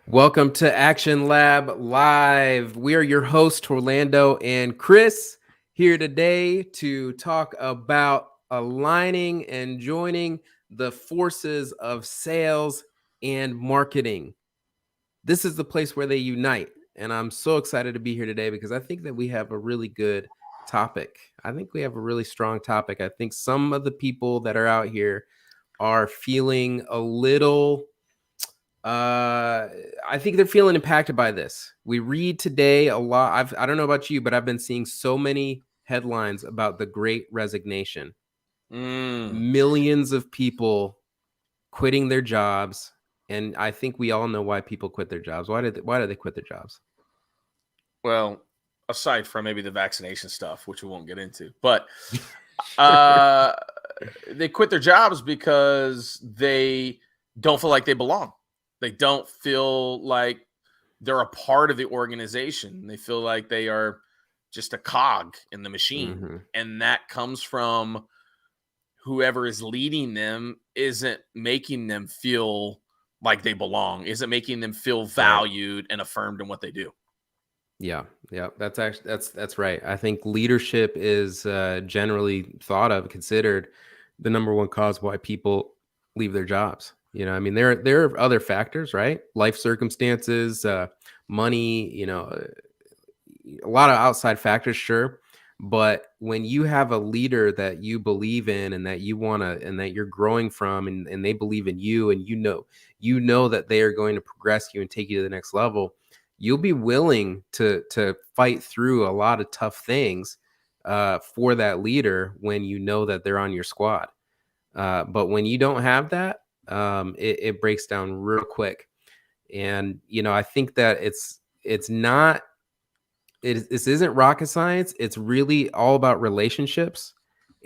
Welcome to Action Lab Live. We are your hosts, Torlando and Chris, here today to talk about aligning and joining the forces of sales and marketing. This is the place where they unite. And I'm so excited to be here today because I think that we have a really good topic. I think we have a really strong topic. I think some of the people that are out here are feeling a little I think they're feeling impacted by this. We read today a lot. I don't know about you, but I've been seeing so many headlines about the great resignation. Mm. Millions of people quitting their jobs, and I think we all know why people quit their jobs. Why do they quit their jobs? Well, aside from maybe the vaccination stuff, which we won't get into, but Sure. uh, they quit their jobs because they don't feel like they belong. They don't feel like they're a part of the organization. They feel like they are just a cog in the machine. Hmm. And that comes from whoever is leading them isn't making them feel like they belong, isn't making them feel Right. valued and affirmed in what they do. Yeah, yeah, that's right. I think leadership is generally thought of, considered the number one cause why people leave their jobs. I mean, there are other factors, right? Life circumstances, money. A lot of outside factors, sure. But when you have a leader that you believe in and that you want to and that you're growing from, and they believe in you, and you know that they are going to progress you and take you to the next level, you'll be willing to fight through a lot of tough things for that leader when you know that they're on your squad. But when you don't have that, it breaks down real quick. And I think that it's not this isn't rocket science. It's really all about relationships.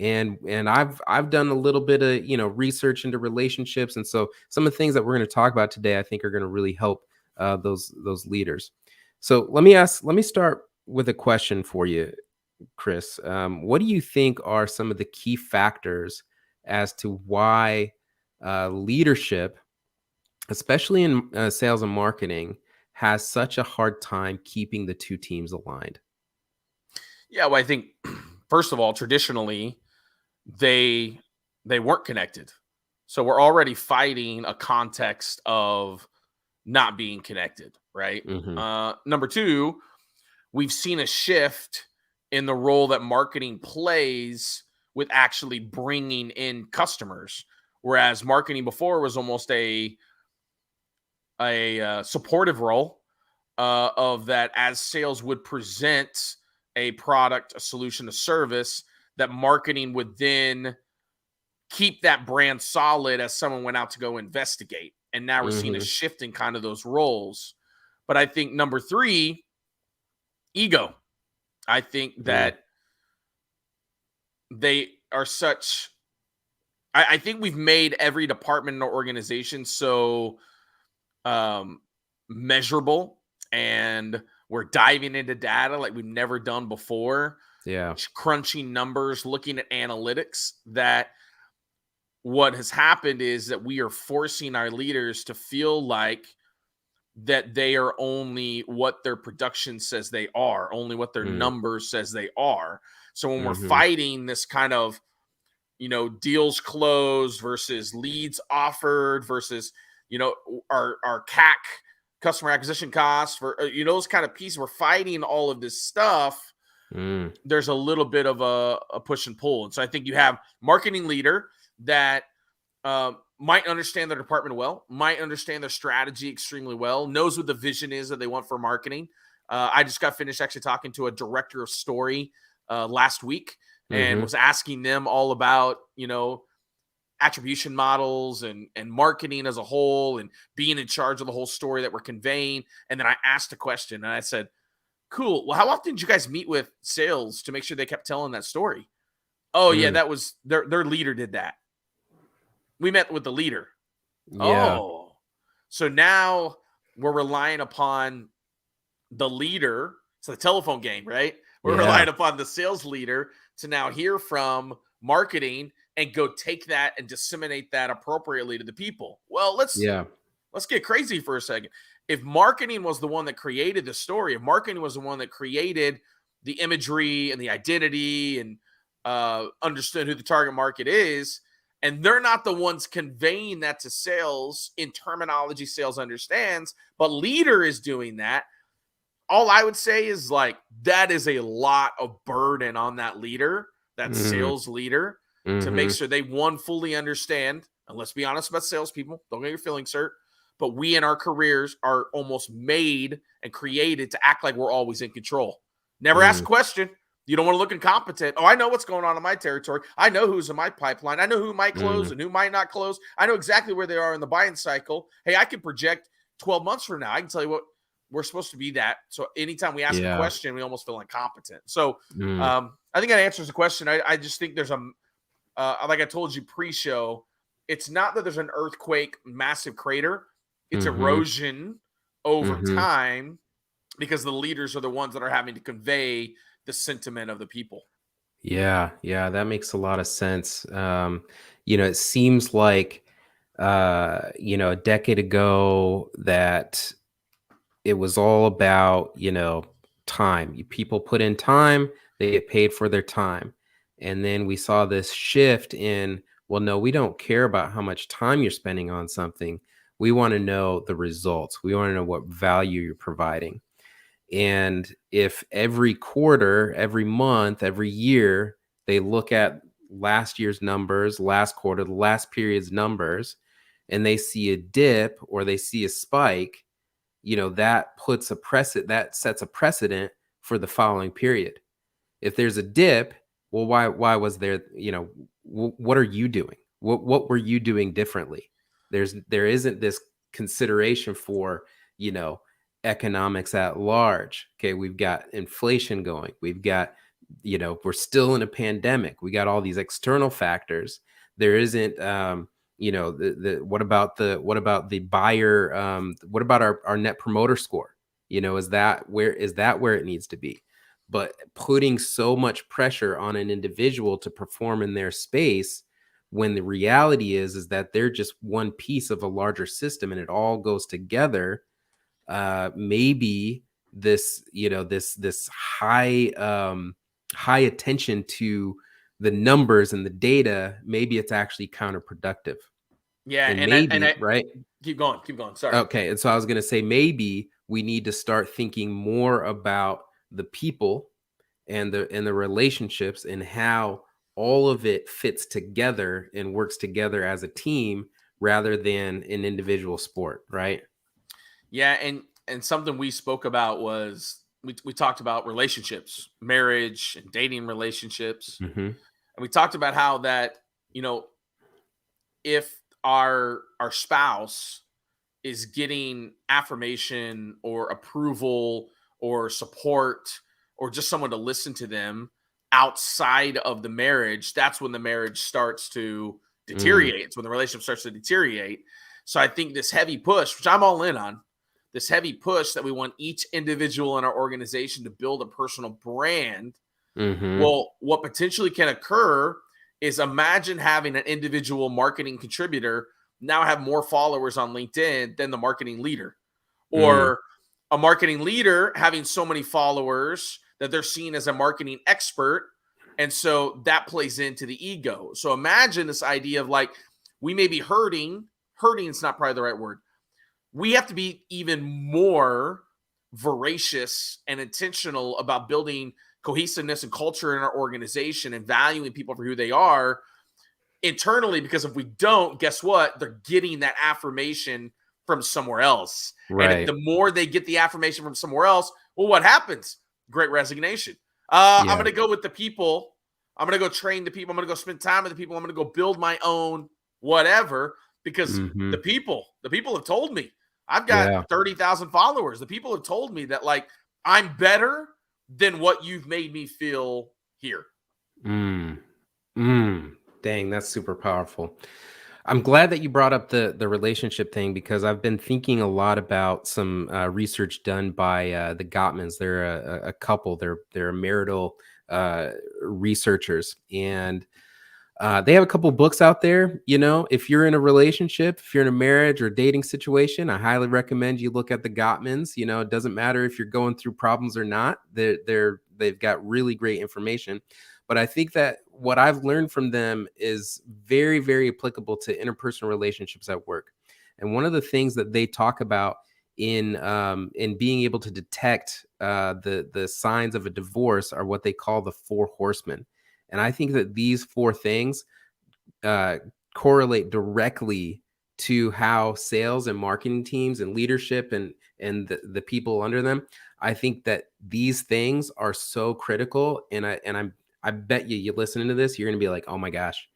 And I've done a little bit of research into relationships, and so some of the things that we're going to talk about today I think are going to really help those leaders. So let me start with a question for you, Chris. What do you think are some of the key factors as to why leadership, especially in sales and marketing, has such a hard time keeping the two teams aligned? Yeah, well, I think first of all, traditionally they they weren't connected. So we're already fighting a context of not being connected, right? Hmm. Number two, we've seen a shift in the role that marketing plays with actually bringing in customers, whereas marketing before was almost a supportive role of that as sales would present a product, a solution, a service, that marketing would then keep that brand solid as someone went out to go investigate. And now we're seeing a Hmm. shift in kind of those roles. But I think number three, ego. I think Mm. that they are such. I think we've made every department in our organization so um, measurable, and we're diving into data like we've never done before, Yeah. crunching numbers, looking at analytics, that what has happened is that we are forcing our leaders to feel like that they are only what their production says they are, only what their Mm. numbers says they are. So when we're Hmm. fighting this kind of, deals closed versus leads offered versus, our CAC, customer acquisition costs, for those kind of pieces, we're fighting all of this stuff. Mm. There's a little bit of a push and pull. And so I think you have marketing leader that might understand their department well, might understand their strategy extremely well, knows what the vision is that they want for marketing. I just got finished actually talking to a director of story last week, and Hmm. was asking them all about, attribution models and marketing as a whole, and being in charge of the whole story that we're conveying. And then I asked a question and I said, cool, well, how often did you guys meet with sales to make sure they kept telling that story? Oh yeah, Mm. that was their leader did that. We met with the leader. Yeah. Oh, so now we're relying upon the leader. It's a telephone game, right? We're Yeah. relying upon the sales leader to now hear from marketing and go take that and disseminate that appropriately to the people. Well, let's Yeah. let's get crazy for a second. if marketing was the one that created the story, if marketing was the one that created the imagery and the identity and understood who the target market is, and they're not the ones conveying that to sales in terminology sales understands, but leader is doing that, all I would say is like that is a lot of burden on that leader, that Mm, sales leader, to make mhm. sure they one fully understand. And let's be honest about salespeople. Don't get your feelings hurt. But we in our careers are almost made and created to act like we're always in control. Never ask Mm, a question. You don't want to look incompetent. Oh, I know what's going on in my territory. I know who's in my pipeline. I know who might close mm. and who might not close. I know exactly where they are in the buying cycle. Hey, I can project 12 months from now. I can tell you what we're supposed to be that. So anytime we ask a Yeah. question, we almost feel incompetent. So Mm, I think that answers the question. I just think there's like I told you pre-show, it's not that there's an earthquake, massive crater. It's mhm, erosion over mhm. time because the leaders are the ones that are having to convey the sentiment of the people. Yeah, yeah, that makes a lot of sense. It seems like, a decade ago that it was all about, time. People put in time, they get paid for their time. And then we saw this shift in, well, no, we don't care about how much time you're spending on something. We want to know the results. We want to know what value you're providing. And if every quarter, every month, every year, they look at last year's numbers, last quarter, the last period's numbers, and they see a dip or they see a spike, that sets a precedent for the following period. If there's a dip, well, why was there, what are you doing? What were you doing differently? There isn't this consideration for, you know, economics at large. Okay, we've got inflation going. We've got, we're still in a pandemic. We got all these external factors. There isn't the what about the buyer, what about our net promoter score? Is that where it needs to be? But putting so much pressure on an individual to perform in their space, when the reality is that they're just one piece of a larger system and it all goes together. Maybe this high attention to the numbers and the data, maybe it's actually counterproductive. Yeah, And and I maybe, right? keep going, keep going. Sorry. Okay, and so I was going to say, maybe we need to start thinking more about the people and the relationships and how all of it fits together and works together as a team rather than an individual sport, right? Yeah, and something we spoke about was we talked about relationships, marriage and dating relationships. Hmm. And we talked about how that, you know, if our spouse is getting affirmation or approval or support or just someone to listen to them outside of the marriage, that's when the marriage starts to Mm, deteriorate. It's when the relationship starts to deteriorate. So I think this heavy push, which I'm all in on, this heavy push that we want each individual in our organization to build a personal brand. hmm. Well, what potentially can occur is imagine having an individual marketing contributor now have more followers on LinkedIn than the marketing leader, Mm, or a marketing leader having so many followers that they're seen as a marketing expert. And so that plays into the ego. So imagine this idea of like, we may be hurting is not probably the right word. We have to be even more voracious and intentional about building cohesiveness and culture in our organization and valuing people for who they are internally, because if we don't, guess what, they're getting that affirmation from somewhere else. And if right. the more they get the affirmation from somewhere else, well, what happens? Great resignation. I'm Yeah. going to go with the people. I'm going to go train the people. I'm going to go spend time with the people. I'm going to go build my own whatever, because Hmm. the people have told me I've got Yeah. 30,000 followers. The people have told me that like I'm better than what you've made me feel here. Mm, dang, that's super powerful. I'm glad that you brought up the relationship thing, because I've been thinking a lot about some research done by the Gottmans. They're a couple. They're marital researchers, and They have a couple books out there. You know, if you're in a relationship, if you're in a marriage or dating situation, I highly recommend you look at the Gottmans. You know, it doesn't matter if you're going through problems or not. They've got really great information. But I think that what I've learned from them is very, very applicable to interpersonal relationships at work. And one of the things that they talk about in being able to detect the signs of a divorce are what they call the four horsemen. And I think that these four things uh, correlate directly to how sales and marketing teams and leadership and the people under them. I think that these things are so critical. I bet you listening to this, you're gonna be like, oh my gosh,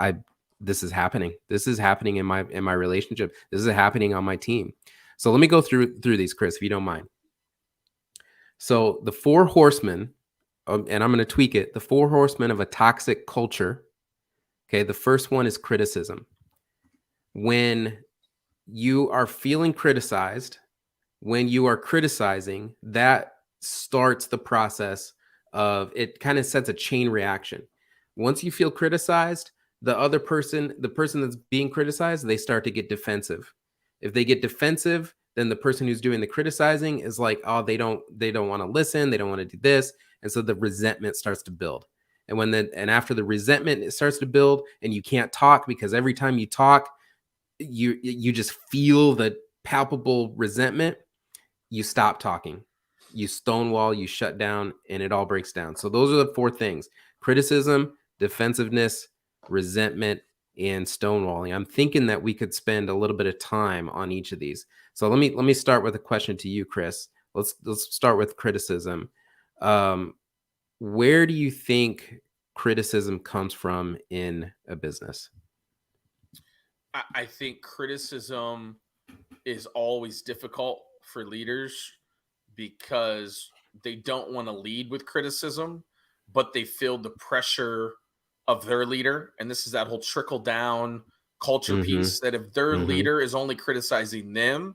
I this is happening. This is happening in my relationship. This is happening on my team. So let me go through these, Chris, if you don't mind. So the four horsemen, and I'm going to tweak it. The four horsemen of a toxic culture. Okay, the first one is criticism. When you are feeling criticized, when you are criticizing, that starts the process of it kind of sets a chain reaction. Once you feel criticized, the person that's being criticized, they start to get defensive. If they get defensive, then the person who's doing the criticizing is like, oh, they don't want to listen, they don't want to do this, and so the resentment starts to build. And after the resentment it starts to build, and you can't talk because every time you talk, you just feel the palpable resentment. You stop talking, you stonewall, you shut down, and it all breaks down. So those are the four things: criticism, defensiveness, resentment, and stonewalling. I'm thinking that we could spend a little bit of time on each of these. So let me start with a question to you, Chris. Let's start with criticism. Um, where do you think criticism comes from in a business? I think criticism is always difficult for leaders because they don't want to lead with criticism, but they feel the pressure of their leader. And this is that whole trickle down culture Mm-hmm. piece that if their Mm-hmm. leader is only criticizing them,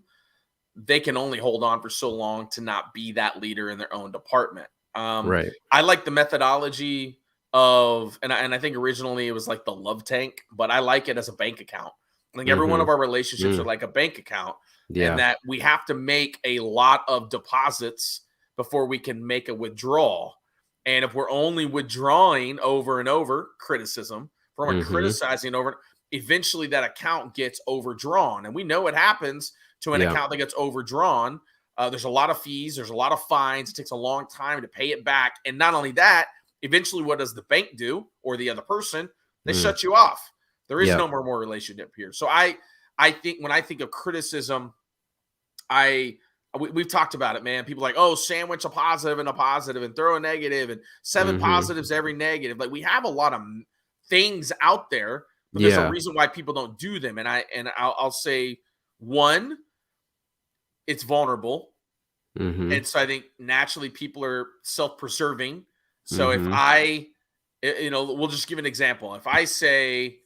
they can only hold on for so long to not be that leader in their own department. Right. I like the methodology of, and I think originally it was like the love tank, but I like it as a bank account. I think every one Mm-hmm. of our relationships are Mm. like a bank account, and Yeah. that we have to make a lot of deposits before we can make a withdrawal. And if we're only withdrawing over and over criticism, if we're Mm-hmm. criticizing over, eventually that account gets overdrawn. And we know what happens to an Yeah. account that gets overdrawn. There's a lot of fees, there's a lot of fines. It takes a long time to pay it back. And not only that, eventually, what does the bank do or the other person? They Mm. shut you off. There is Yeah. no more relationship here. So I think when I think of criticism, we've talked about it, man. People are like, oh, sandwich a positive and throw a negative and seven Mm-hmm. positives every negative. Like we have a lot of things out there, but there's a Yeah. reason why people don't do them. And I'll say one, it's vulnerable. Mm-hmm. And so I think naturally people are self-preserving. So if Mm-hmm. we'll just give an example. If I say,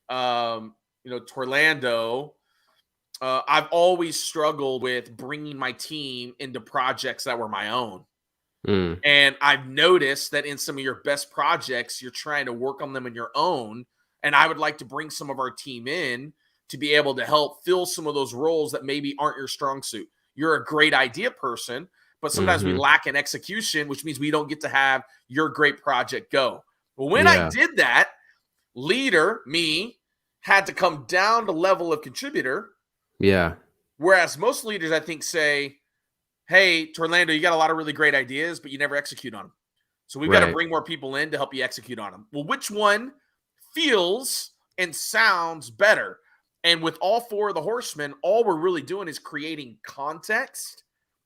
Torlando, I've always struggled with bringing my team into projects that were my own. Mm. And I've noticed that in some of your best projects, you're trying to work on them in your own. And I would like to bring some of our team in to be able to help fill some of those roles that maybe aren't your strong suit. You're a great idea person, but sometimes we Mm-hmm. lack in execution, which means we don't get to have your great project go. But when I Yeah. did that, leader, me, had to come down to level of contributor. Yeah. Whereas most leaders, I think, say, hey, Torlando, you got a lot of really great ideas, but you never execute on them. So we've got to Right. bring more people in to help you execute on them. Well, which one feels and sounds better? And with all four of the horsemen, all we're really doing is creating context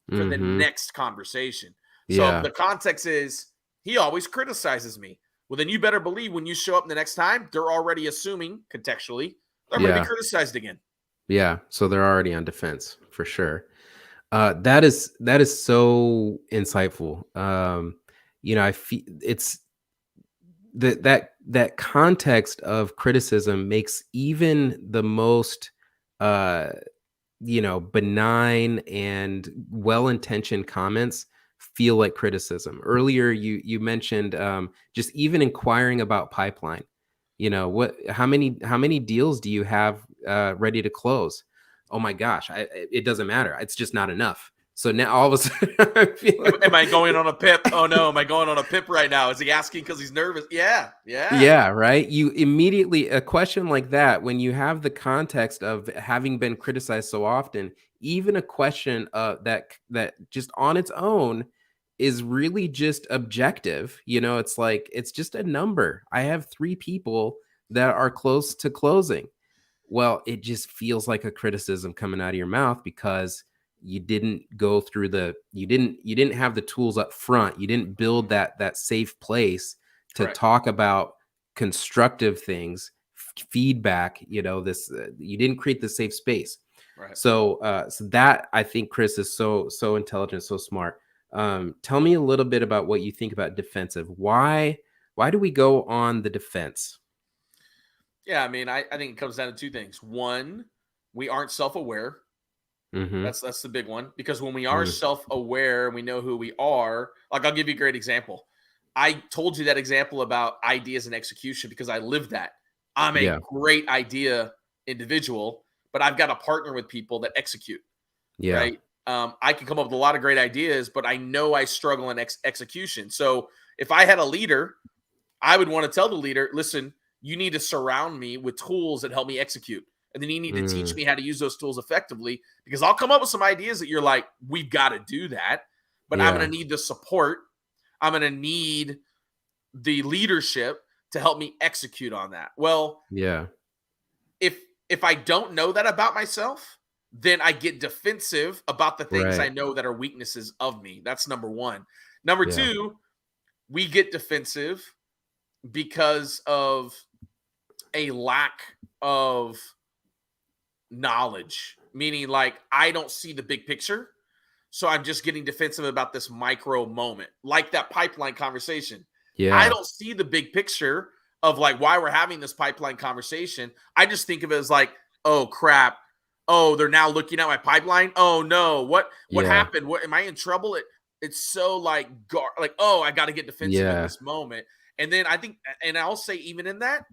for the Mm-hmm. next conversation. So if Yeah. the context is he always criticizes me, well, then you better believe when you show up the next time, they're already assuming contextually that I'm going to be Yeah. criticized again. Yeah. So they're already on defense for sure. That is so insightful. I feel it's that context of criticism makes even the most uh benign and well-intentioned comments feel like criticism. Earlier you mentioned just even inquiring about pipeline. You know, how many deals do you have ready to close? Oh my gosh, it doesn't matter. It's just not enough. So now all of a sudden, I feel Am I like, going on a pip? Oh no, am I going on a pip right now? Is he asking because he's nervous? Yeah, yeah. yeah, right. You immediately, a question like that, when you have the context of having been criticized so often, even a question that just on its own is really just objective. You know, it's like it's just a number. I have three people that are close to closing. Well, it just feels like a criticism coming out of your mouth because you didn't go through you didn't have the tools up front. You didn't build that safe place to Correct. talk about constructive things, feedback, this you didn't create the safe space. Right. So that, I think, Chris, is so intelligent, so smart. Tell me a little bit about what you think about defensive. Why do we go on the defense? Yeah, I mean, I think it comes down to two things. One, we aren't self-aware. Mm-hmm. That's the big one, because when we are Mm, self-aware and we know who we are, like I'll give you a great example. I told you that example about ideas and execution because I lived that. I'm a yeah. great idea individual, but I've got to partner with people that execute, Yeah. right? I can come up with a lot of great ideas, but I know I struggle in execution. So if I had a leader, I would want to tell the leader, listen, you need to surround me with tools that help me execute. And then you need to teach Mm, me how to use those tools effectively, because I'll come up with some ideas that you're like, we've got to do that. But I'm yeah. going to need the support. I'm going to need the leadership to help me execute on that. Well, Yeah. if if I don't know that about myself, then I get defensive about the things I Right. know that are weaknesses of me. That's number one. Number Yeah. two, we get defensive because of a lack of knowledge, meaning like I don't see the big picture. So I'm just getting defensive about this micro moment, like that pipeline conversation. I Yeah. don't see the big picture of like why we're having this pipeline conversation. I just think of it as like, oh crap. Oh, they're now looking at my pipeline. Oh no, what Yeah. happened? What am I in trouble? It's so like like, oh, I got to get defensive in Yeah. this moment. And then I think, and I'll say even in that,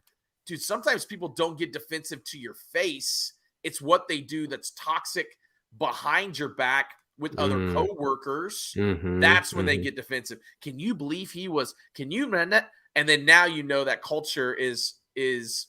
dude, sometimes people don't get defensive to your face. It's what they do that's toxic behind your back with other Mm. coworkers. Mhm. That's when they Mhm. get defensive. Can you believe he was? Can you man that? And then now you know that culture is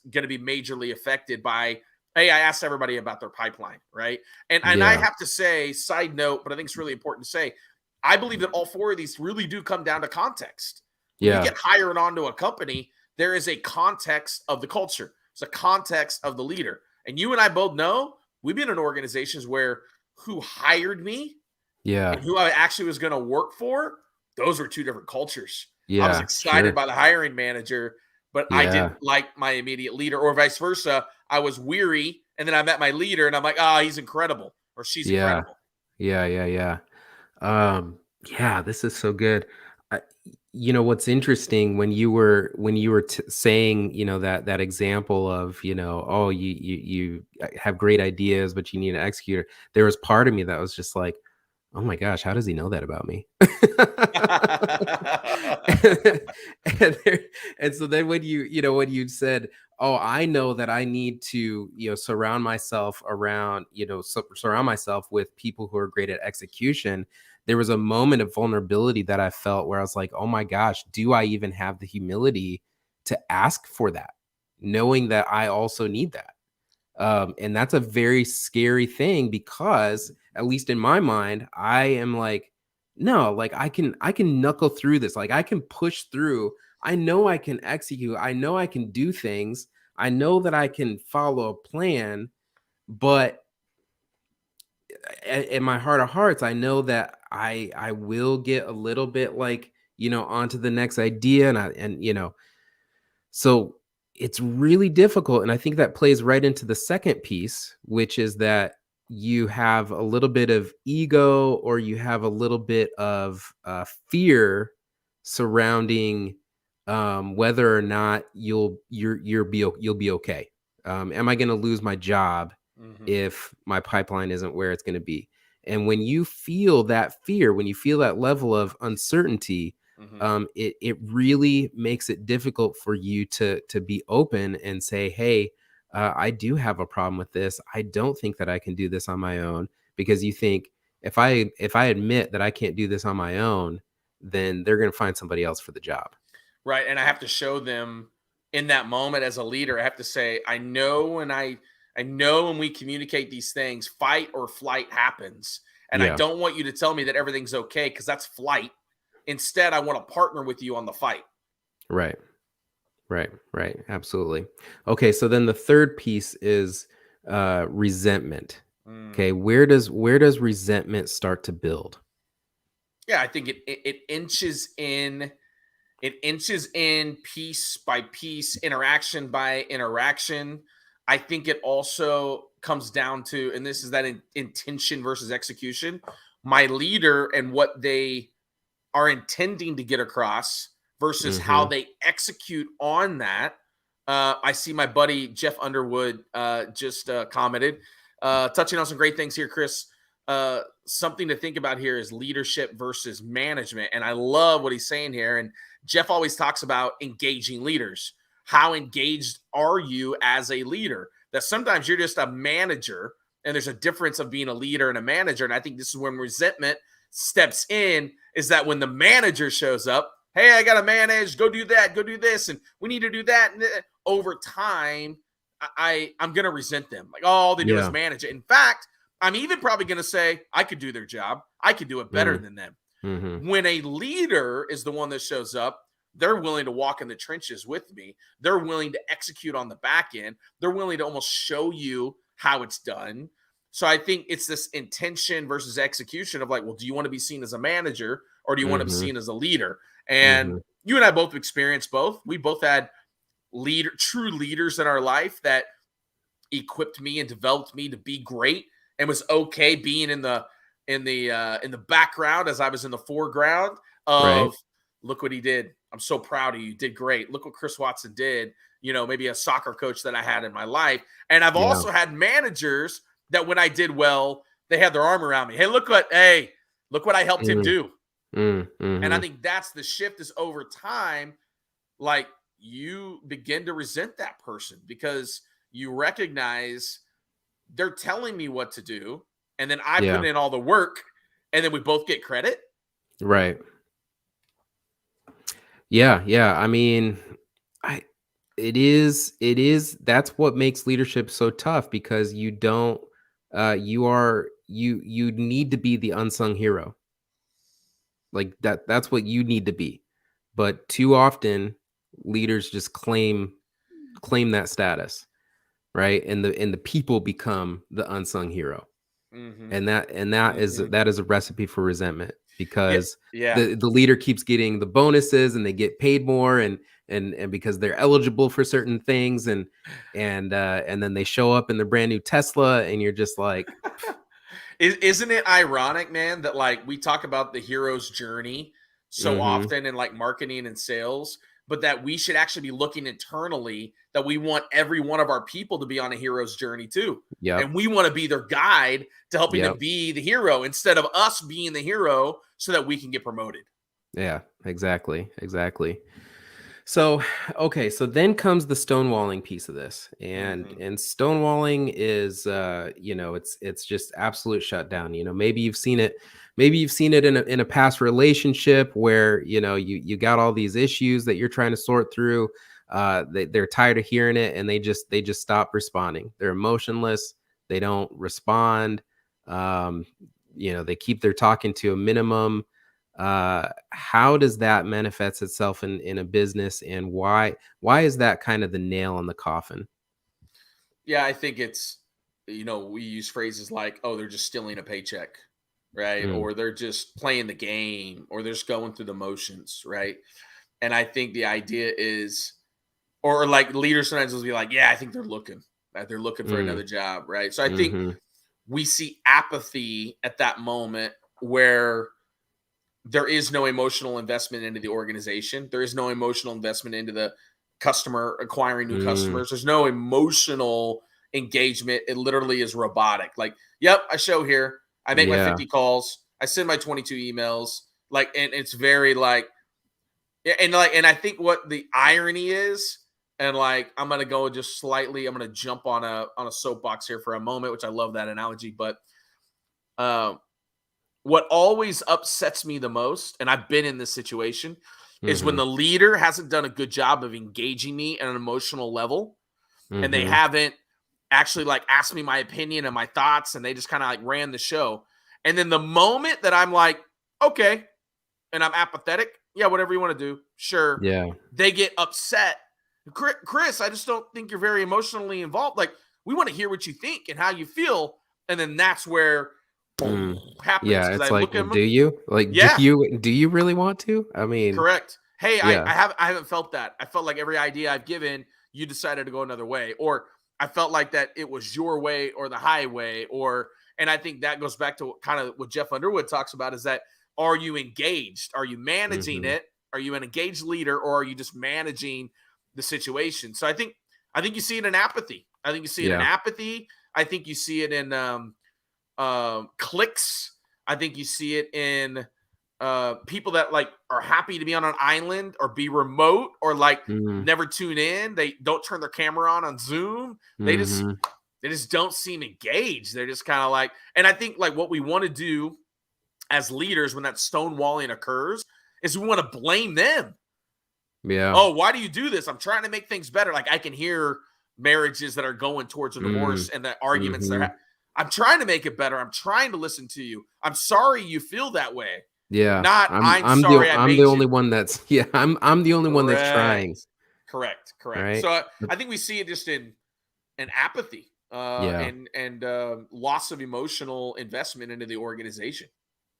going to be majorly affected by. Hey, I asked everybody about their pipeline, right? And I Yeah. have to say, side note, but I think it's really important to say, I believe that all four of these really do come down to context. When you Yeah. get hired onto a company, there is a context of the culture. It's a context of the leader. And you and I both know we've been in organizations where who hired me Yeah. and who I actually was going to work for, those were two different cultures. I was Yeah. excited Sure. by the hiring manager, but I Yeah. didn't like my immediate leader, or vice versa. I was weary, and then I met my leader, and I'm like, ah, he's incredible, or she's Yeah. incredible. Yeah. Yeah. Yeah. Yeah, this is so good. I, what's interesting when you were saying, that example of, oh, you have great ideas, but you need an executor. There was part of me that was just like, oh my gosh, how does he know that about me? and, there, and so then when you said, oh, I know that I need to, surround myself surround myself with people who are great at execution. There was a moment of vulnerability that I felt where I was like, oh my gosh, do I even have the humility to ask for that, knowing that I also need that? And that's a very scary thing because, at least in my mind, I am like, no, like I can knuckle through this. Like I can push through. I know I can execute. I know I can do things. I know that I can follow a plan, but in my heart of hearts, I know that I will get a little bit like, onto the next idea, so it's really difficult. And I think that plays right into the second piece, which is that you have a little bit of ego, or you have a little bit of fear surrounding whether or not you'll be okay. Am I going to lose my job Mhm. if my pipeline isn't where it's going to be? And when you feel that fear, when you feel that level of uncertainty, Hmm. it really makes it difficult for you to be open and say, hey, I do have a problem with this. I don't think that I can do this on my own, because you think, if I admit that I can't do this on my own, then they're going to find somebody else for the job. Right. And I have to show them in that moment as a leader, I have to say, I know when we communicate these things, fight or flight happens. And I Yeah. don't want you to tell me that everything's okay because that's flight. Instead, I want to partner with you on the fight. Right. Right. Right. Absolutely. Okay. So then the third piece is resentment. Mm. Okay. Where does resentment start to build? Yeah, I think it inches in. It inches in piece by piece, interaction by interaction. I think it also comes down to, and this is that intention versus execution. My leader and what they are intending to get across versus how Hmm. they execute on that. I see my buddy Jeff Underwood just commented, touching on some great things here, Chris. Something to think about here is leadership versus management. And I love what he's saying here. And Jeff always talks about engaging leaders. How engaged are you as a leader? That sometimes you're just a manager, and there's a difference of being a leader and a manager. And I think this is when resentment steps in, is that when the manager shows up, hey, I got to manage, go do that, go do this, and we need to do that. And over time, I'm going to resent them. Like, oh, all they do is Yeah. manage it. In fact, I'm even probably going to say, I could do their job. I could do it better than them. Mm-hmm. When a leader is the one that shows up, they're willing to walk in the trenches with me. They're willing to execute on the back end. They're willing to almost show you how it's done. So I think it's this intention versus execution of like, well, do you want to be seen as a manager or do you want to be Mm-hmm. seen as a leader? And Mm-hmm. you and I both experienced both. We both had true leaders in our life that equipped me and developed me to be great, and was okay being in the background as I was in the foreground Right. of, look what he did. I'm so proud of you. You did great. Look what Chris Watson did. Maybe a soccer coach that I had in my life. And I've Yeah. also had managers that when I did well, they had their arm around me. Hey, look what I helped him Mm, do. And I mm-hmm. think that's the shift, is over time, like, you begin to resent that person because you recognize they're telling me what to do, and then I put Yeah. in all the work, and then we both get credit. Right. Yeah. Yeah. I mean, I it is that's what makes leadership so tough, because you don't you need to be the unsung hero. Like that's what you need to be. But too often leaders just claim that status, right? And the people become the unsung hero. Mm-hmm. And that is a recipe for resentment, Yeah, because yeah. the leader keeps getting the bonuses and they get paid more, and because they're eligible for certain things, and then they show up in their brand new Tesla, and you're just like, Isn't it ironic, man, that like we talk about the hero's journey so mm-hmm, often in like marketing and sales, but that we should actually be looking internally that we want every one of our people to be on a hero's journey too. yep, And we want to be their guide to helping them yep, be the hero instead of us being the hero so that we can get promoted. yeah, exactly, exactly. So, okay, so then comes the stonewalling piece of this. And Mm-hmm. stonewalling is it's just absolute shutdown. Maybe you've seen it in a past relationship where, you got all these issues that you're trying to sort through. They're tired of hearing it, and they just stop responding. They're emotionless, they don't respond. Um, they keep their talking to a minimum. How does that manifest itself in a business, and why is that kind of the nail in the coffin? Yeah, I think it's, we use phrases like, oh, they're just stealing a paycheck, right? Mm, Or they're just playing the game, or they're just going through the motions, right? And I think the idea is, or like leaders sometimes will be like, yeah, I think they're looking, right? They're looking for mm, another job, right? So I think mhm, we see apathy at that moment where there is no emotional investment into the organization. There is no emotional investment into the customer, acquiring new mm, customers. There's no emotional engagement. It literally is robotic. Like, yep, I show here. I make my yeah, 50 calls. I send my 22 emails. Like, and it's very like, Yeah, and I think what the irony is, and like I'm gonna go just slightly, I'm gonna jump on a soapbox here for a moment, which I love that analogy, but uh, what always upsets me the most, and I've been in this situation, is when Mhm. the leader hasn't done a good job of engaging me at an emotional level, and they Mhm. haven't actually like asked me my opinion and my thoughts, and they just kind of like ran the show. And then the moment that I'm like, okay, and I'm apathetic, yeah, whatever you want to do, sure, Yeah. they get upset. Chris, I just don't think you're very emotionally involved. Like, we want to hear what you think and how you feel. And then that's where boom Mm. happens Yeah, because it's I like, look at "Well, them. do you? Like, Yeah, do you really want to?" I mean, correct. Hey, yeah. I haven't felt that. I felt like every idea I've given, you decided to go another way, or I felt like that it was your way or the highway, or and I think that goes back to kind of what Jeff Underwood talks about is that are you engaged? Are you managing Mhm. it? Are you an engaged leader, or are you just managing the situation? So I think you see it in apathy. I think you see it in Yeah. apathy. I think you see it in clicks. I think you see it in people that like are happy to be on an island or be remote or like Mhm. never tune in. They don't turn their camera on Zoom. They just Mhm. they just don't seem engaged. They're just kind of like, and I think like what we want to do as leaders when that stonewalling occurs is we want to blame them. Yeah. Oh, why do you do this? I'm trying to make things better. Like I can hear marriages that are going towards a divorce Mm. and the arguments Mhm. I'm trying to make it better. I'm trying to listen to you. I'm sorry you feel that way. Yeah. Not I'm sorry I I'm the made you. only one that's yeah, I'm the only one that's trying, Correct. Correct. Correct. right? So But I think we see it just in apathy yeah. and loss of emotional investment into the organization.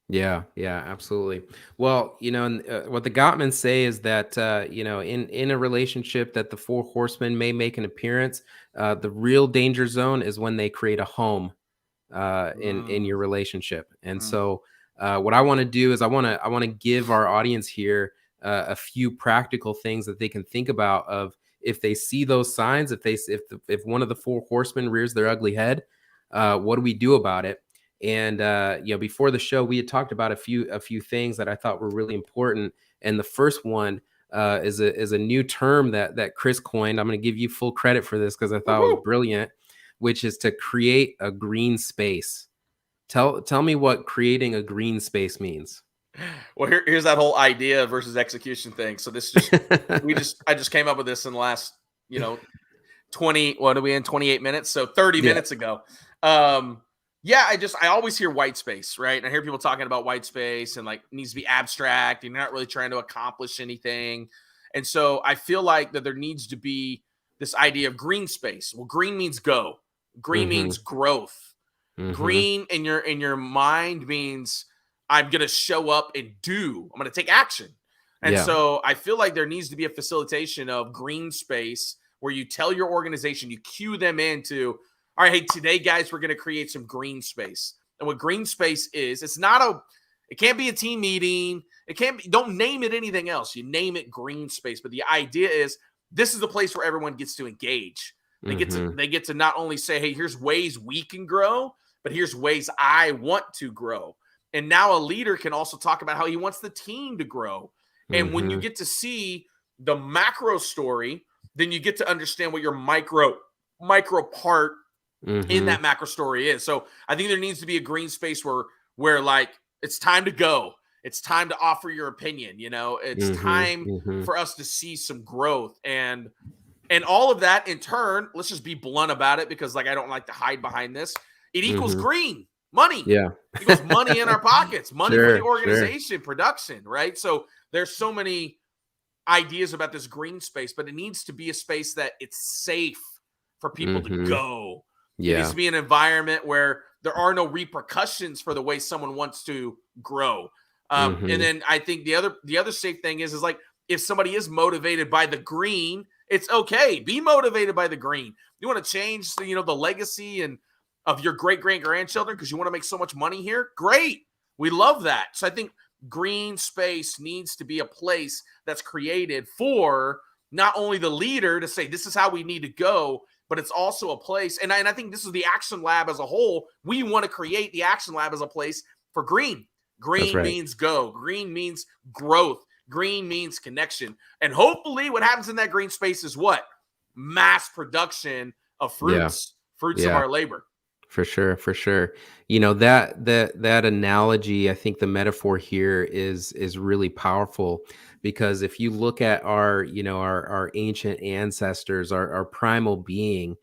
Yeah, yeah, absolutely. Well, and, what the Gottmans say is that in a relationship that the four horsemen may make an appearance. The real danger zone is when they create a home in Mm, your relationship. And mm. so, what I want to do is I want to give our audience here a few practical things that they can think about of if they see those signs, if one of the four horsemen rears their ugly head, what do we do about it? And before the show, we had talked about a few things that I thought were really important. And the first one is a new term that Chris coined. I'm going to give you full credit for this because I thought it was Woohoo! brilliant, which is to create a green space. Tell me what creating a green space means. Well, here's that whole idea versus execution thing. So this just I just came up with this in the last, you know, 20, what are we in, 28 minutes? So 30 Yeah. minutes ago. Um, yeah, I always hear white space, right? And I hear people talking about white space and like it needs to be abstract and you're not really trying to accomplish anything. And so I feel like that there needs to be this idea of green space. Well, green means go. Green Mhm. means growth. Mhm. Green in your mind means I'm going to show up and do. I'm going to take action. And Yeah. so I feel like there needs to be a facilitation of green space where you tell your organization, you cue them into, all right, hey, today, guys, we're going to create some green space. And what green space is, it can't be a team meeting. It can't be, don't name it anything else. You name it green space. But the idea is this is the place where everyone gets to engage. Mhm. They get to not only say, hey, here's ways we can grow, but here's ways I want to grow. And now a leader can also talk about how he wants the team to grow. And when you Mhm. get to see the macro story, then you get to understand what your micro part in Mhm. that macro story is. So I think there needs to be a green space where like it's time to go. It's time to offer your opinion, It's Mhm. time Mhm. for us to see some growth and all of that in turn, let's just be blunt about it because like I don't like to hide behind this. It equals Mhm. green money. Yeah. Equals money in our pockets, money for the Sure, sure. organization, production, right? So there's so many ideas about this green space, but it needs to be a space that it's safe for people to Mhm. go. It needs Yeah. to be an environment where there are no repercussions for the way someone wants to grow. And Mhm. then I think the other safe thing is like if somebody is motivated by the green, it's okay. Be motivated by the green. You want to change the legacy and of your great grandchildren because you want to make so much money here. Great. We love that. So I think green space needs to be a place that's created for not only the leader to say this is how we need to go, but it's also a place. And I think this is the Action Lab as a whole. We want to create the Action Lab as a place for green. That's Green right. means go. Green means growth. Green means connection. And hopefully what happens in that green space is what? Mass production of Yeah. fruits of Yeah. our labor. For sure, for sure. You know, that analogy, I think the metaphor here is really powerful, because if you look at our, our ancient ancestors, our primal being,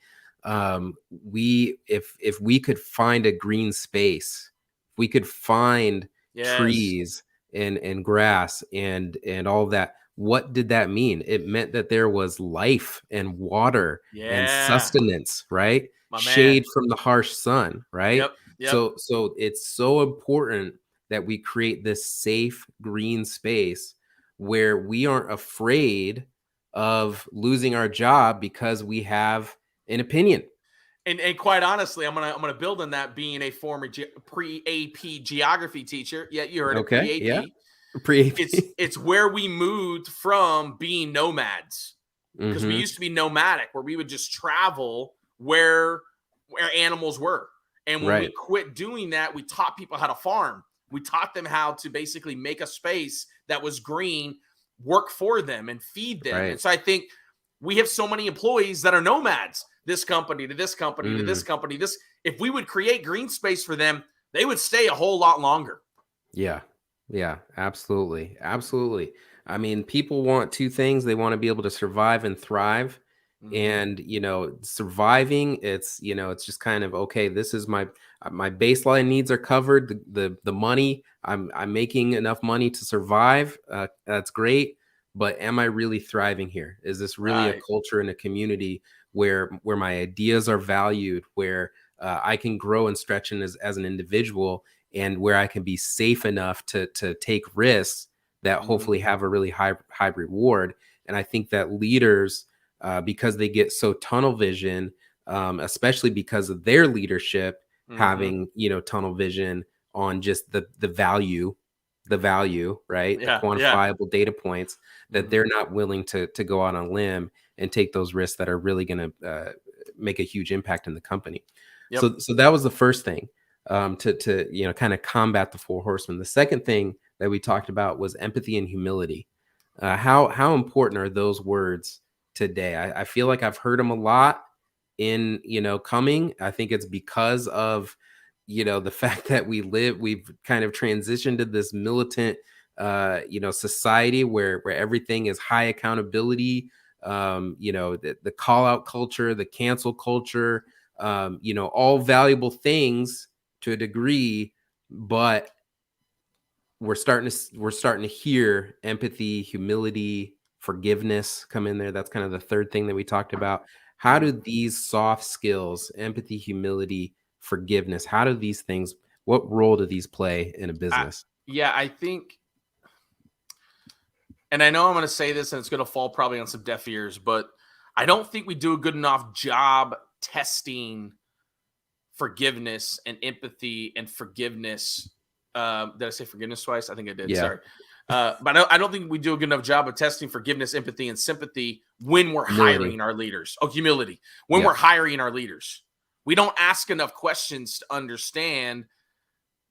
we if we could find a green space, we could find Yes. trees and grass and all of that. What did that mean? It meant that there was life and water and Yeah. sustenance, right? My man. Shade from the harsh sun, right? Yep. Yep. So it's so important that we create this safe green space where we aren't afraid of losing our job because we have an opinion. And quite honestly, I'm gonna build on that. Being a former pre AP geography teacher, yeah, you heard it, Okay, pre yeah. AP. It's Pre-AP. it's where we moved from being nomads, because we Mhm. used to be nomadic, where we would just travel where animals were. And when we Right, quit doing that, we taught people how to farm. We taught them how to basically make a space that was green, work for them, and feed them. And right. so I think we have so many employees that are nomads. This company to this company to this Mm. company. This If we would create green space for them, they would stay a whole lot longer. Yeah. Yeah, absolutely. Absolutely. I mean, people want two things. They want to be able to survive and thrive. Hmm. And, surviving, it's just kind of okay, this is my baseline needs are covered. The money, I'm making enough money to survive. That's great. But am I really thriving here? Is this really a Right. culture and a community where my ideas are valued, where I can grow and stretch in as an individual, and where I can be safe enough to take risks that Hmm. hopefully have a really high reward. And I think that leaders, because they get so tunnel vision, especially because of their leadership Hmm. having tunnel vision on just the value, right, the Yeah. Yeah. quantifiable data points, that Hmm. they're not willing to go out on a limb and take those risks that are really going to make a huge impact in the company. Yep. So that was the first thing, to kind of combat the four horsemen. The second thing that we talked about was empathy and humility. How important are those words today? I feel like I've heard them a lot in coming. I think it's because of the fact that we've kind of transitioned to this militant society where everything is high accountability. The call out culture, the cancel culture, all valuable things to a degree, but we're starting to hear empathy, humility, forgiveness come in there. That's kind of the third thing that we talked about. How Hmm. do these soft skills, empathy, humility, forgiveness, how do these things, what role do these play in a I, business? yeah, I think, and I know I'm going to say this and it's going to fall probably on some deaf ears, but I don't think we do a good enough job testing forgiveness and empathy and forgiveness. Did I say forgiveness twice? I think I did. Yeah. Sorry. But I don't think we do a good enough job of testing forgiveness, empathy, and sympathy when we're Humility. hiring our leaders. Oh, humility. When we're Yep. hiring our leaders, we don't ask enough questions to understand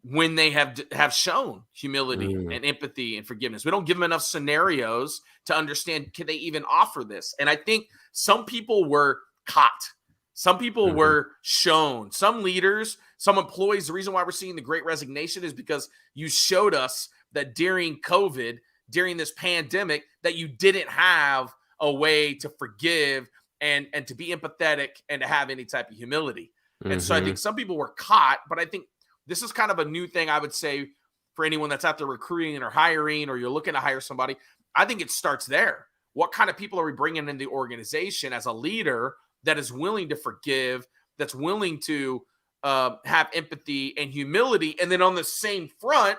when they have shown humility Mm, and empathy and forgiveness. We don't give them enough scenarios to understand, can they even offer this? And I think some people were caught. Some people mhm. were shown. Some leaders, some employees, the reason why we're seeing the great resignation is because you showed us that during COVID, during this pandemic, that you didn't have a way to forgive and to be empathetic and to have any type of humility. And so I think Mhm. some people were caught, but I think this is kind of a new thing, I would say, for anyone that's out there recruiting or hiring, or you're looking to hire somebody. I think it starts there. What kind of people are we bringing in the organization as a leader that is willing to forgive, that's willing to have empathy and humility, and then on the same front,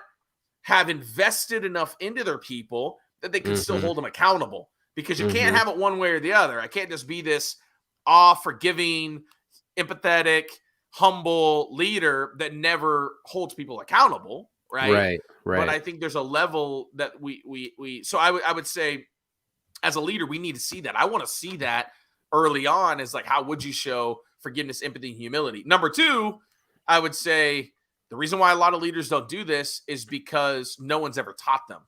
have invested enough into their people that they can still Mhm. hold them accountable? Because you can't Mhm. have it one way or the other. I can't just be this awe forgiving, empathetic, humble leader that never holds people accountable, right? Right, But right. I think there's a level that we so I would say, as a leader, we need to see that. I want to see that early on, is like, how would you show forgiveness, empathy, and humility? Number two, I would say the reason why a lot of leaders don't do this is because no one's ever taught them.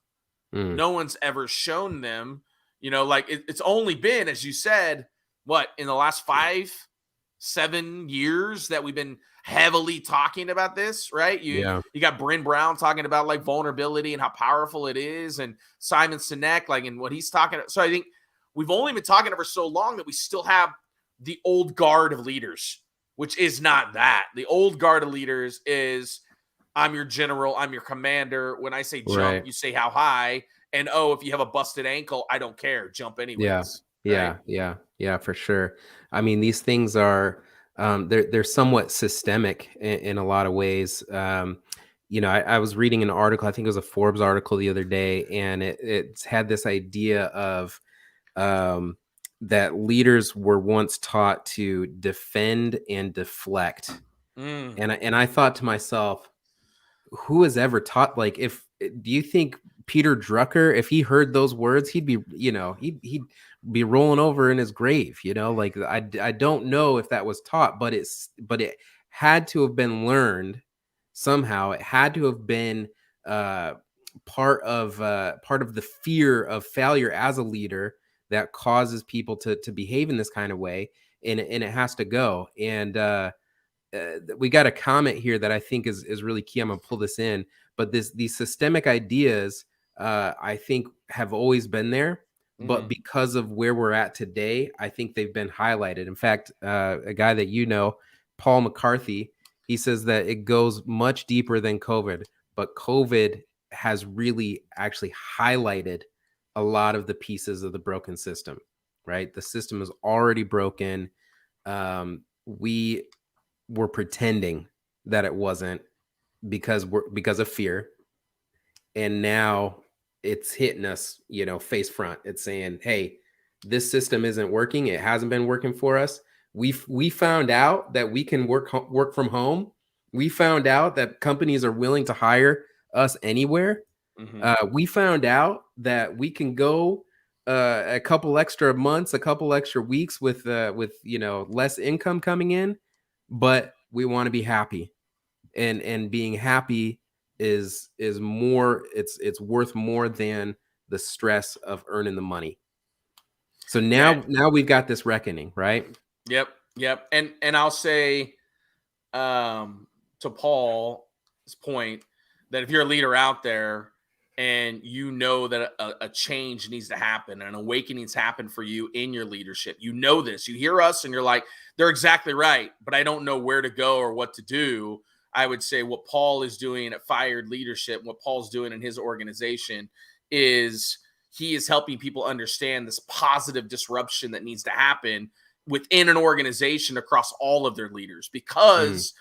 Mm. No one's ever shown them, like it's only been, as you said, what, in the last 5-7 years that we've been heavily talking about this, right? You Yeah. you got Bryn Brown talking about like vulnerability and how powerful it is, and Simon Sinek, like, and what he's talking about. So I think we've only been talking for so long that we still have the old guard of leaders, which is not that. The old guard of leaders is, I'm your general, I'm your commander. When I say jump, Right. you say how high. And oh, if you have a busted ankle, I don't care. Jump Yeah. anyways. Right. Yeah. Yeah. Yeah, for sure. I mean, these things are they're somewhat systemic in a lot of ways. I was reading an article, I think it was a Forbes article the other day, and it's had this idea of um, that leaders were once taught to defend and deflect. Mm. And I thought to myself, who has ever taught, like, if do you think Peter Drucker, if he heard those words, he'd be, he'd be rolling over in his grave, like I don't know if that was taught, but it had to have been learned somehow. It had to have been uh part of the fear of failure as a leader that causes people to behave in this kind of way, and it has to go. And we got a comment here that I think is really key. I'm gonna pull this in, but these systemic ideas, I think, have always been there, but Mm-hmm. because of where we're at today, I think they've been highlighted. In fact, a guy that Paul McCarthy, he says that it goes much deeper than COVID, but COVID has really actually highlighted a lot of the pieces of the broken system. Right, the system is already broken. We were pretending that it wasn't because of fear, and now it's hitting us, face front. It's saying, hey, this system isn't working. It hasn't been working for us. We found out that we can work from home. We found out that companies are willing to hire us anywhere. Mm-hmm. We found out that we can go a couple extra months, a couple extra weeks with less income coming in, but we want to be happy, and being happy is more. It's worth more than the stress of earning the money. So Yeah. now we've got this reckoning, right? Yep. Yep. And I'll say, to Paul's point, that if you're a leader out there and you know that a change needs to happen, an awakening's happened for you in your leadership, this, you hear us and you're like, they're exactly right, but I don't know where to go or what to do. I would say what Paul is doing at Fired Leadership, what Paul's doing in his organization, is he is helping people understand this positive disruption that needs to happen within an organization across all of their leaders, Mm, because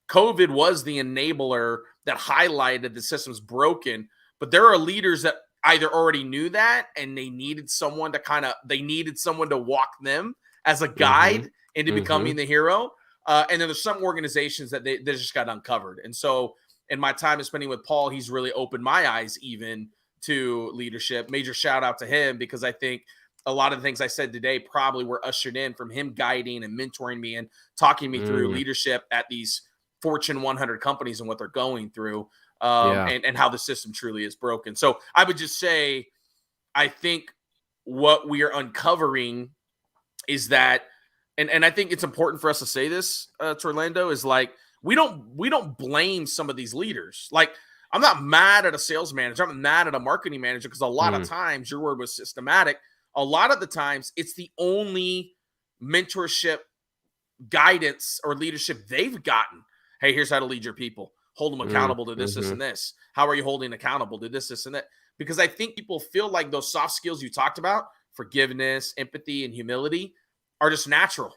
COVID was the enabler that highlighted the system's broken. But there are leaders that either already knew that and they needed someone to walk them as a mm-hmm, guide into mm-hmm. becoming the hero. And then there's some organizations that they just got uncovered. And so in my time of spending with Paul, he's really opened my eyes even to leadership. Major shout out to him, because I think a lot of the things I said today probably were ushered in from him guiding and mentoring me and talking me through Mm, leadership at these Fortune 100 companies and what they're going through, yeah. and how the system truly is broken. So I would just say, I think what we are uncovering is that, and I think it's important for us to say this, Torlando, is like, we don't blame some of these leaders. Like, I'm not mad at a sales manager. I'm mad at a marketing manager, because a lot of Mm, times, your word was systematic. A lot of the times it's the only mentorship, guidance, or leadership they've gotten. Hey, here's how to lead your people. Hold them mm, accountable to this, this, mm-hmm. and this. How are you holding accountable to this, this, and that? Because I think people feel like those soft skills you talked about, forgiveness, empathy, and humility, are just natural.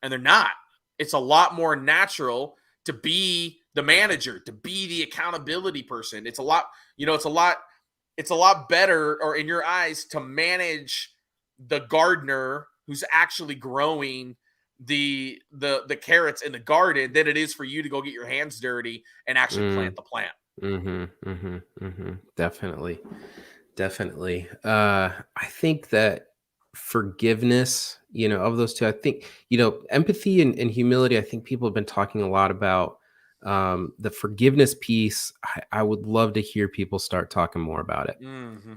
And they're not. It's a lot more natural to be the manager, to be the accountability person. It's a lot better, or in your eyes, to manage the gardener who's actually growing the carrots in the garden than it is for you to go get your hands dirty and actually Mm, plant the plant. mm-hmm, mm-hmm, mm-hmm. Definitely. Definitely. I think that forgiveness, of those two, I think, empathy and humility, I think people have been talking a lot about the forgiveness piece. I would love to hear people start talking more about it. Mm-hmm.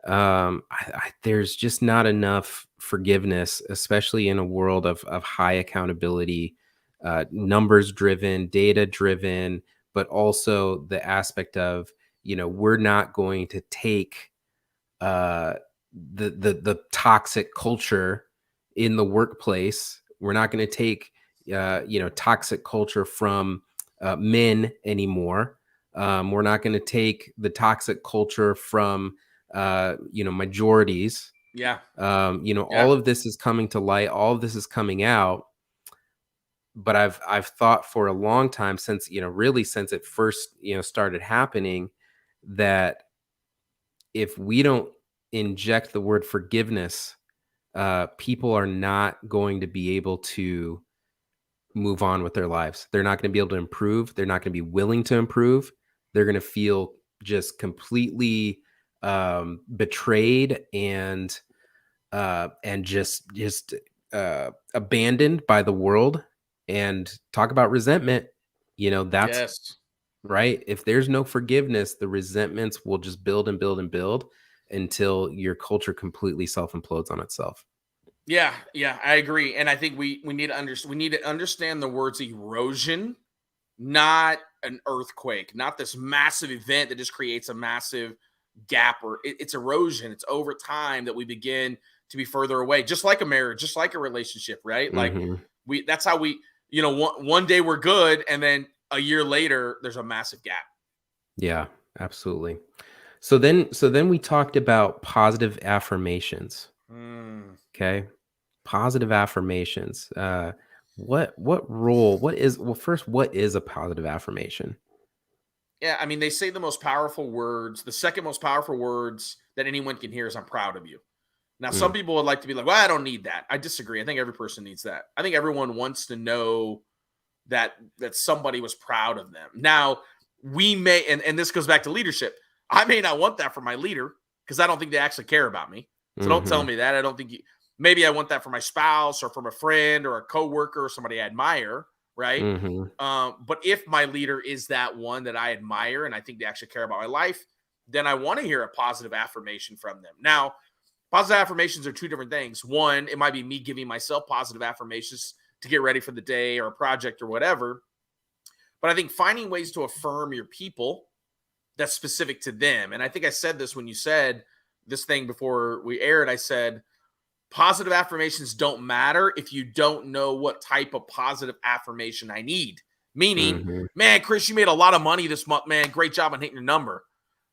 There's just not enough forgiveness, especially in a world of high accountability, numbers driven, data driven, but also the aspect of, we're not going to take uh, the toxic culture in the workplace. We're not going to take toxic culture from men anymore. We're not going to take the toxic culture from majorities. Yeah. All Yeah. of this is coming to light. All of this is coming out. But I've thought for a long time, since really since it first started happening, that if we don't inject the word forgiveness, people are not going to be able to move on with their lives. They're not going to be able to improve. They're not going to be willing to improve. They're going to feel just completely betrayed and abandoned by the world. And talk about resentment. That's Yes. right. If there's no forgiveness, the resentments will just build and build and build until your culture completely self implodes on itself. Yeah, yeah, I agree, and I think we need to understand the words erosion, not an earthquake, not this massive event that just creates a massive gap, or it's erosion. It's over time that we begin to be further away, just like a marriage, just like a relationship, right? Like Hmm. that's how we, one day we're good, and then a year later there's a massive gap. Yeah, absolutely. So then we talked about positive affirmations. Mm. Okay. Positive affirmations. What role, what is, well, first, what is a positive affirmation? Yeah, I mean, they say the most powerful words, the second most powerful words that anyone can hear is "I'm proud of you." Now, some Mm, people would like to be like, "Well, I don't need that." I disagree. I think every person needs that. I think everyone wants to know that somebody was proud of them. Now, we may, and this goes back to leadership. I may not want that for my leader because I don't think they actually care about me. So don't tell mhm, me that. I don't think you. Maybe I want that for my spouse or from a friend or a coworker or somebody I admire, right? mhm, But if my leader is that one that I admire and I think they actually care about my life, then I want to hear a positive affirmation from them. Now, positive affirmations are two different things. One, it might be me giving myself positive affirmations to get ready for the day or a project or whatever. But I think finding ways to affirm your people that's specific to them. And I think I said this when you said this thing before we aired. I said, positive affirmations don't matter if you don't know what type of positive affirmation I need. Meaning, mhm, man, Chris, you made a lot of money this month, man. Great job on hitting your number.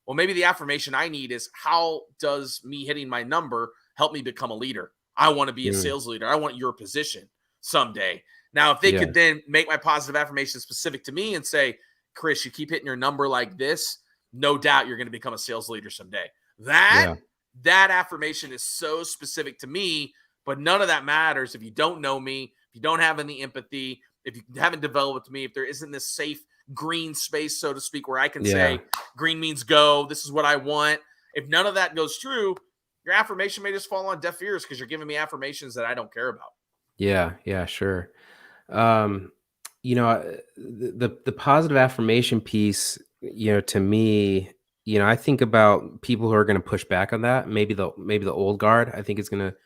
Well, maybe the affirmation I need is, how does me hitting my number help me become a leader? I want to be a mm, sales leader. I want your position someday. Now, if they yeah, could then make my positive affirmation specific to me and say, Chris, you keep hitting your number like this, no doubt you're going to become a sales leader someday. That yeah, that affirmation is so specific to me, but none of that matters if you don't know me, if you don't have any empathy, if you haven't developed with me, if there isn't this safe green space, so to speak, where I can yeah, say, green means go, this is what I want. If none of that goes true, your affirmation may just fall on deaf ears because you're giving me affirmations that I don't care about. yeah, yeah, sure. Um, the positive affirmation piece, to me, I think about people who are going to push back on that. Maybe the old guard. I think is going to,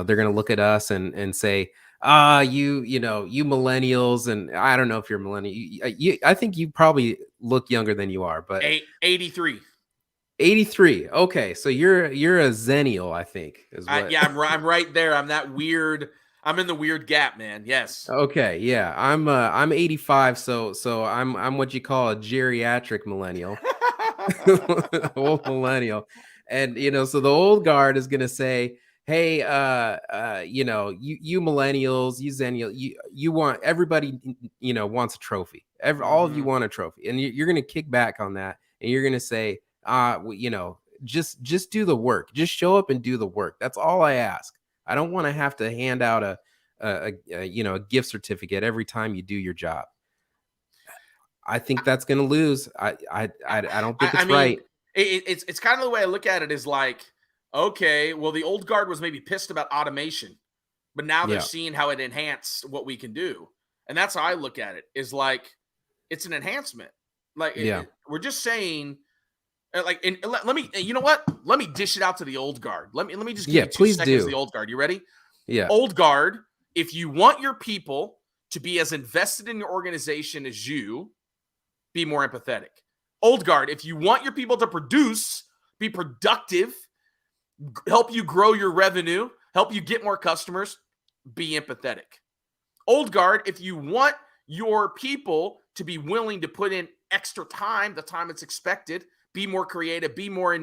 they're going to look at us and say, you millennials, and I don't know if you're millennial. I think you probably look younger than you are, but 83. 83. Okay, so you're a zennial, I think, is what. Yeah, I'm right there. I'm that weird. I'm in the weird gap, man. Yes. Okay, yeah. I'm 85, so I'm what you call a geriatric millennial. Old millennial. And so the old guard is gonna say, hey, you millennials, you zennial, you want everybody, wants a trophy. All of you Hmm. want a trophy. And you're gonna kick back on that, and you're gonna say, just do the work. Just show up and do the work. That's all I ask. I don't want to have to hand out a gift certificate every time you do your job. I think that's going to lose. I don't think I it's mean, right. it's kind of the way I look at it is like, okay, well, the old guard was maybe pissed about automation, but now they're Yeah, seeing how it enhanced what we can do, and that's how I look at it. Is like, it's an enhancement. Like yeah, we're just saying, Like, and let me, you know what? Let me dish it out to the old guard. Let me just give Yeah, you two please seconds of do. the old guard. You ready? Yeah. Old guard, if you want your people to be as invested in your organization as you, be more empathetic. Old guard, if you want your people to produce, be productive, help you grow your revenue, help you get more customers, be empathetic. Old guard, if you want your people to be willing to put in extra time, the time it's expected, be more creative, be more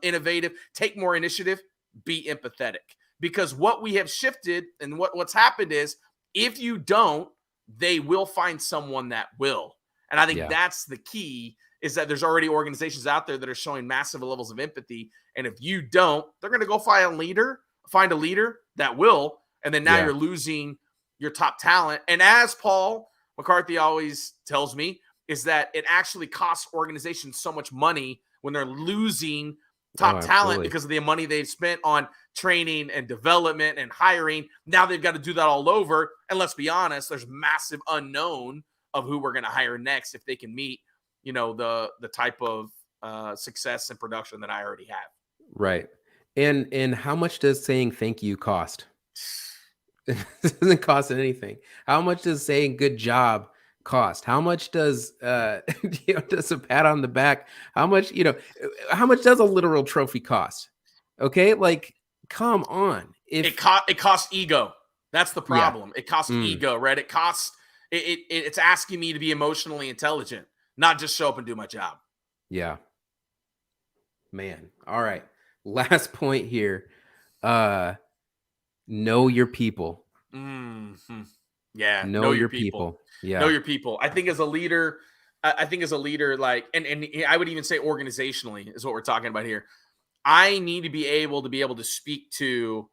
innovative, take more initiative, be empathetic. Because what we have shifted and what's happened is if you don't, they will find someone that will. And I think Yeah. that's the key, is that there's already organizations out there that are showing massive levels of empathy. And if you don't, they're going to go find a leader that will. And then now Yeah. you're losing your top talent. And as Paul McCarthy always tells me, is that it actually costs organizations so much money when they're losing Oh, top talent absolutely. because of the money they've spent on training and development and hiring. Now they've got to do that all over. And let's be honest, there's massive unknown of who we're going to hire next if they can meet, the type of success and production that I already have. Right. And how much does saying thank you cost? It doesn't cost anything. How much does saying good job cost? How much does does a pat on the back? How much does a literal trophy cost? Okay, like come on. It If cost it costs ego. That's the yeah. problem. It costs Mm, ego, right? It's asking me to be emotionally intelligent, not just show up and do my job. yeah, man. All right. Last point here. Uh know your people. Mm-hmm. Yeah, Know know your your people. people. Know Yeah. your people. I think as a leader, like, and I would even say organizationally is what we're talking about here. I need to be able to speak to.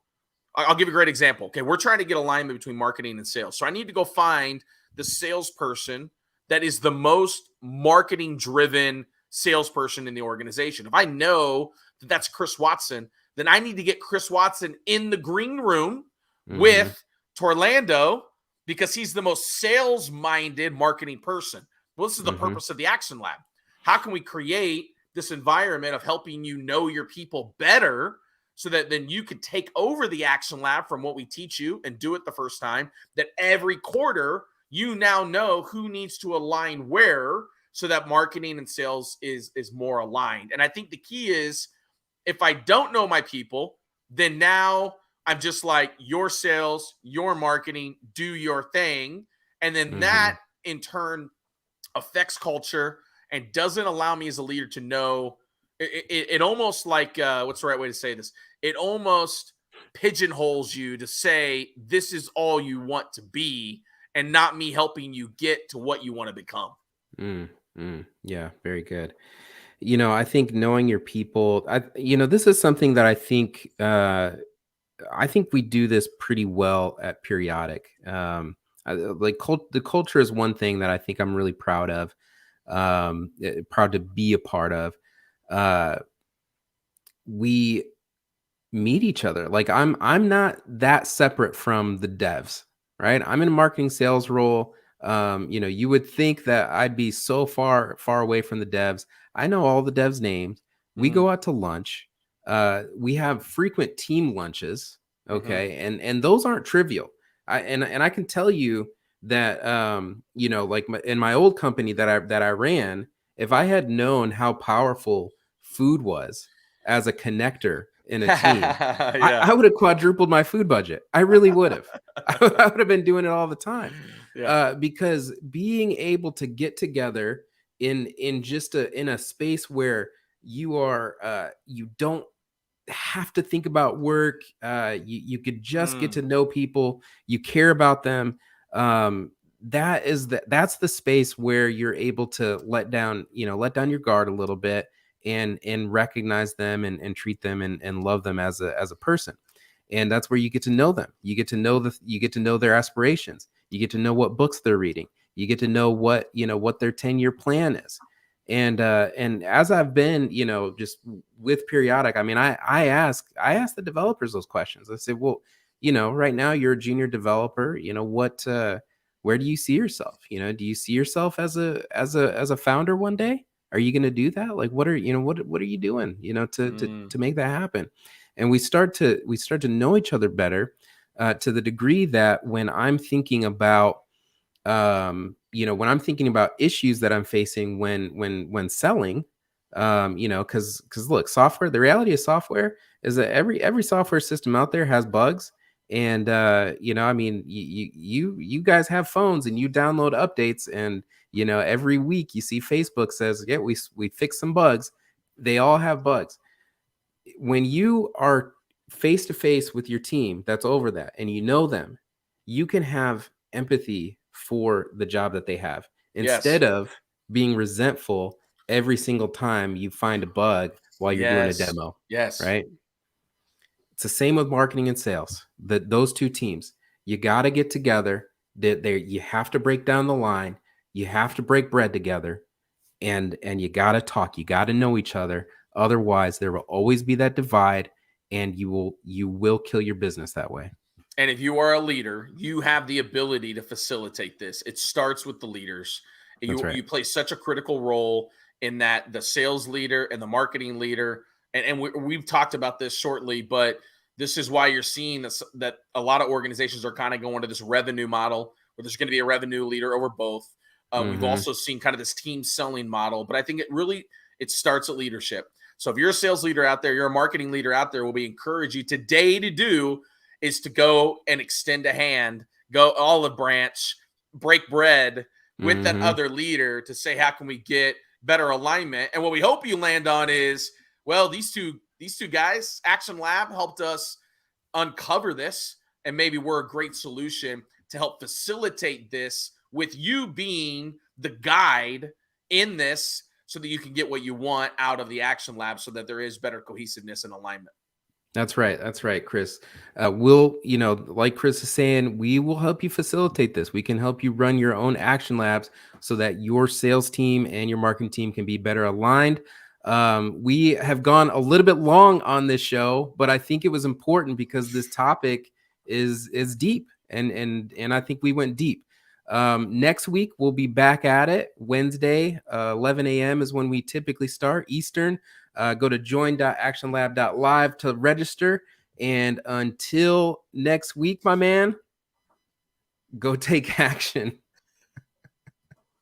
I'll give you a great example. Okay, we're trying to get alignment between marketing and sales, so I need to go find the salesperson that is the most marketing driven salesperson in the organization. If I know that that's Chris Watson, then I need to get Chris Watson in the green room Mhm. with Torlando because he's the most sales minded marketing person. Well, this is the Mhm. purpose of the Action Lab. How can we create this environment of helping you know your people better so that then you can take over the Action Lab from what we teach you and do it the first time, that every quarter you now know who needs to align where so that marketing and sales is more aligned. And I think the key is, if I don't know my people, then now I'm just like, your sales, your marketing, do your thing. And then that Mhm. in turn affects culture and doesn't allow me as a leader to know. It almost like, what's the right way to say this? It almost pigeonholes you to say this is all you want to be, and not me helping you get to what you want to become. Mm, yeah, very good. I think knowing your people, this is something that I think we do this pretty well at Periodic. The culture is one thing that I think I'm really proud of, proud to be a part of. Uh, we meet each other. Like I'm not that separate from the devs, right? I'm in a marketing sales role. You would think that I'd be so far away from the devs. I know all the devs' names. We Mm-hmm. go out to lunch. We have frequent team lunches. Mm-hmm. Okay, and those aren't trivial. I can tell you that like in my old company that I ran, if I had known how powerful food was as a connector in a team, I, Yeah. I would have quadrupled my food budget. I really would have. I would have been doing it all the time. Yeah. Because being able to get together in a space where you don't have to think about work. You could just get Mm. to know people. You care about them. That's the space where you're able to let down your guard a little bit and recognize them and treat them and love them as a person. And that's where you get to know them. You get to know their aspirations. You get to know what books they're reading. You get to know what their 10-year plan is. And as I've been, just with Periodic, I mean, I ask the developers those questions. I say, well, right now you're a junior developer. Where do you see yourself? Do you see yourself as a founder one day? Are you going to do that? Like, what are what are you doing, to make that happen? And we start to know each other better, to the degree that when I'm thinking about when I'm thinking about issues that I'm facing when selling, because look, software, the reality of software is that every software system out there has bugs. And I mean, you guys have phones and you download updates, and every week you see Facebook says, yeah, we fixed some bugs. They all have bugs. When you are face to face with your team that's over that and you know them, you can have empathy for the job that they have, Yes. instead of being resentful every single time you find a bug while you're doing a Yes. demo, Yes. right? It's the same with marketing and sales. Those two teams, you got to get together. You have to break down the line. You have to break bread together, and you got to talk. You got to know each other. Otherwise, there will always be that divide, and you will kill your business that way. And if you are a leader, you have the ability to facilitate this. It starts with the leaders. That's right. You play such a critical role in that, the sales leader and the marketing leader. And we've talked about this shortly, but this is why you're seeing this, that a lot of organizations are kind of going to this revenue model where there's going to be a revenue leader over both. We've Mm-hmm. also seen kind of this team selling model, but I think it starts at leadership. So if you're a sales leader out there, you're a marketing leader out there, what we encourage you today to do is to go and extend a hand, go olive branch, break bread with that Mm-hmm. other leader to say, how can we get better alignment? And what we hope you land on is, well, these two guys, Action Lab, helped us uncover this, and maybe we're a great solution to help facilitate this, with you being the guide in this, so that you can get what you want out of the Action Lab, so that there is better cohesiveness and alignment. That's right. That's right, Chris. Like Chris is saying, we will help you facilitate this. We can help you run your own action labs so that your sales team and your marketing team can be better aligned. We have gone a little bit long on this show, but I think it was important because this topic is deep, and I think we went deep. Next week we'll be back at it. Wednesday, 11 a.m. is when we typically start Eastern. Go to join.actionlab.live to register. And until next week, my man, go take action.